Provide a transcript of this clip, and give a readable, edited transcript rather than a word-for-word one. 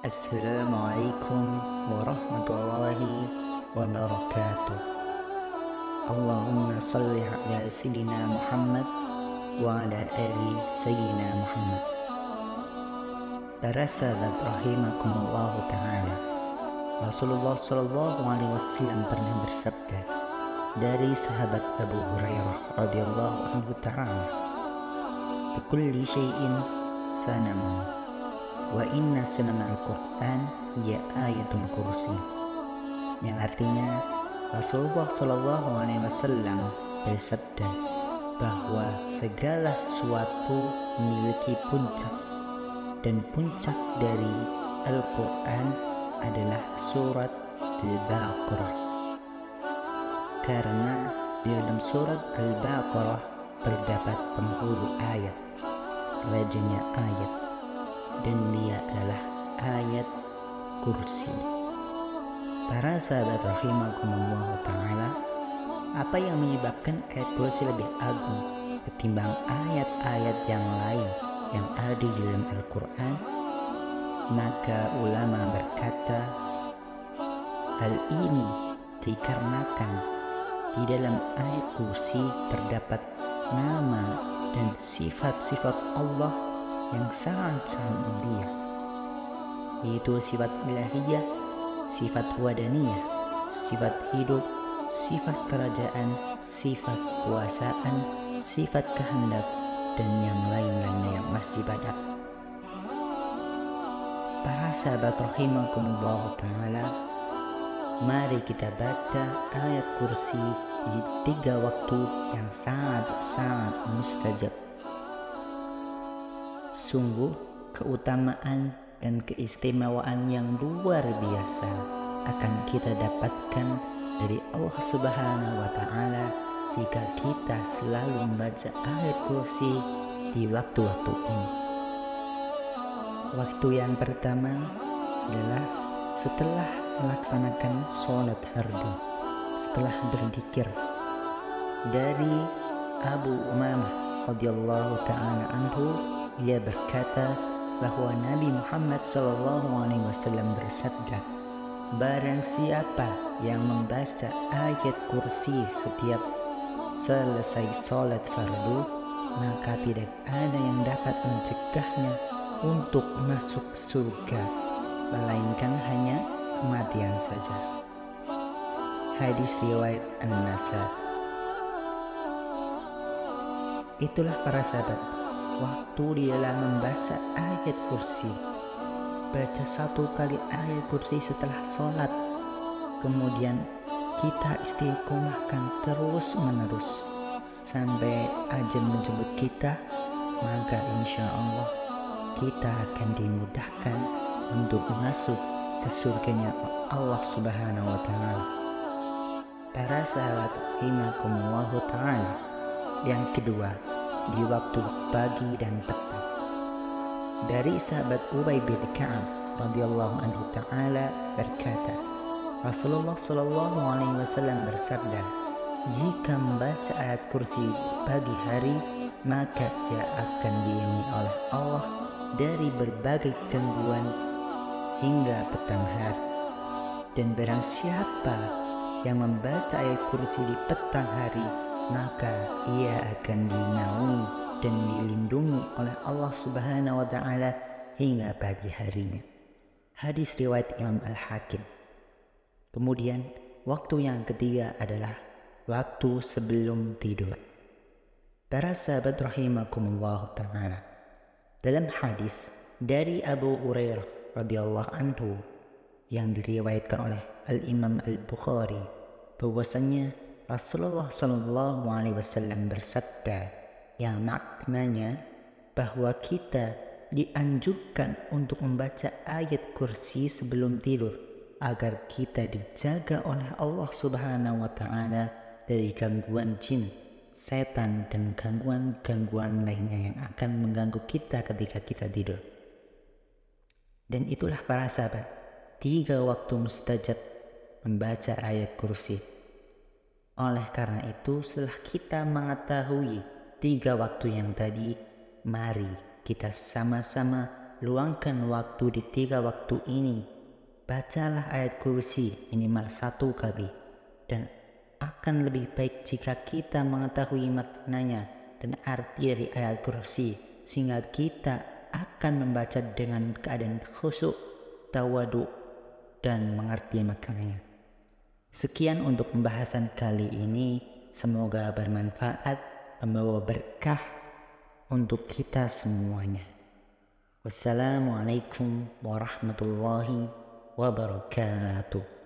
Assalamualaikum warahmatullahi wabarakatuh. Allahumma salli ala Sayyidina Muhammad wa ala ali Sayyidina Muhammad. Para sahabat rahimakumullah ta'ala, Rasulullah sallallahu alaihi wasallam pernah bersabda dari sahabat Abu Hurairah radhiyallahu anhu ta'ala, "Bikulli syai'in sanamun, wa inna sanama al-Quran ya ayatul kursi." Yang artinya Rasulullah Shallallahu Alaihi Wasallam bersabda bahwa segala sesuatu memiliki puncak, dan puncak dari Al-Quran adalah surat Al-Baqarah, karena di dalam surat Al-Baqarah terdapat penghulu ayat, rajanya ayat, dan dia adalah ayat kursi. Para sahabat rahimakumullah ta'ala, apa yang menyebabkan ayat kursi lebih agung ketimbang ayat-ayat yang lain yang ada di dalam Al-Quran? Maka ulama berkata, hal ini dikarenakan di dalam ayat kursi terdapat nama dan sifat-sifat Allah yang sangat-sangat mulia, yaitu sifat ilahiyah, sifat wadaniyah, sifat hidup, sifat kerajaan, sifat kuasaan, sifat kehendak, dan yang lain-lainnya yang masih banyak. Para sahabat rahimakumullah ta'ala, mari kita baca ayat kursi di 3 waktu yang sangat-sangat mustajab. Sungguh keutamaan dan keistimewaan yang luar biasa akan kita dapatkan dari Allah Subhanahu wa Ta'ala jika kita selalu membaca ayat kursi di waktu-waktu ini. Waktu yang pertama adalah setelah melaksanakan sholat fardu, setelah berzikir. Dari Abu Umamah radhiyallahu ta'ala anhu, ia berkata bahwa Nabi Muhammad SAW bersabda, barang siapa yang membaca ayat kursi setiap selesai sholat fardu, maka tidak ada yang dapat mencegahnya untuk masuk surga, melainkan hanya kematian saja. Hadis riwayat An-Nasai. Itulah para sahabat, waktu di dalam membaca ayat kursi, baca 1 kali ayat kursi setelah sholat, kemudian kita istiqomahkan terus menerus sampai ajal menjemput kita, maka insya Allah kita akan dimudahkan untuk masuk ke surganya Allah Subhanahu wa Ta'ala. Para sahabat rahimakumullah ta'ala, yang kedua, di waktu pagi dan petang. Dari sahabat Ubay bin Ka'ab radhiyallahu anhu ta'ala berkata, Rasulullah sallallahu alaihi wasallam bersabda, jika membaca ayat kursi di pagi hari, maka ia akan dilindungi oleh Allah dari berbagai gangguan hingga petang hari. Dan barang siapa yang membaca ayat kursi di petang hari, maka ia akan dinaungi dan dilindungi oleh Allah Subhanahu wa Ta'ala hingga pagi harinya. Hadis riwayat Imam Al-Hakim. Kemudian waktu yang ketiga adalah waktu sebelum tidur. Para sahabat rahimakumullah ta'ala, dalam hadis dari Abu Hurairah radhiyallahu anhu yang diriwayatkan oleh Al-Imam Al-Bukhari, bahwasanya Rasulullah Shallallahu Alaihi Wasallam bersabda yang maknanya bahwa kita dianjurkan untuk membaca ayat kursi sebelum tidur agar kita dijaga oleh Allah Subhanahu wa Ta'ala dari gangguan jin, setan, dan gangguan-gangguan lainnya yang akan mengganggu kita ketika kita tidur. Dan itulah para sahabat, 3 waktu mustajab membaca ayat kursi. Oleh karena itu, setelah kita mengetahui 3 waktu yang tadi, mari kita sama-sama luangkan waktu di 3 waktu ini. Bacalah ayat kursi minimal 1 kali. Dan akan lebih baik jika kita mengetahui maknanya dan arti dari ayat kursi, sehingga kita akan membaca dengan keadaan khusyuk, tawadu, dan mengerti maknanya. Sekian untuk pembahasan kali ini. Semoga bermanfaat, membawa berkah untuk kita semuanya. Wassalamualaikum warahmatullahi wabarakatuh.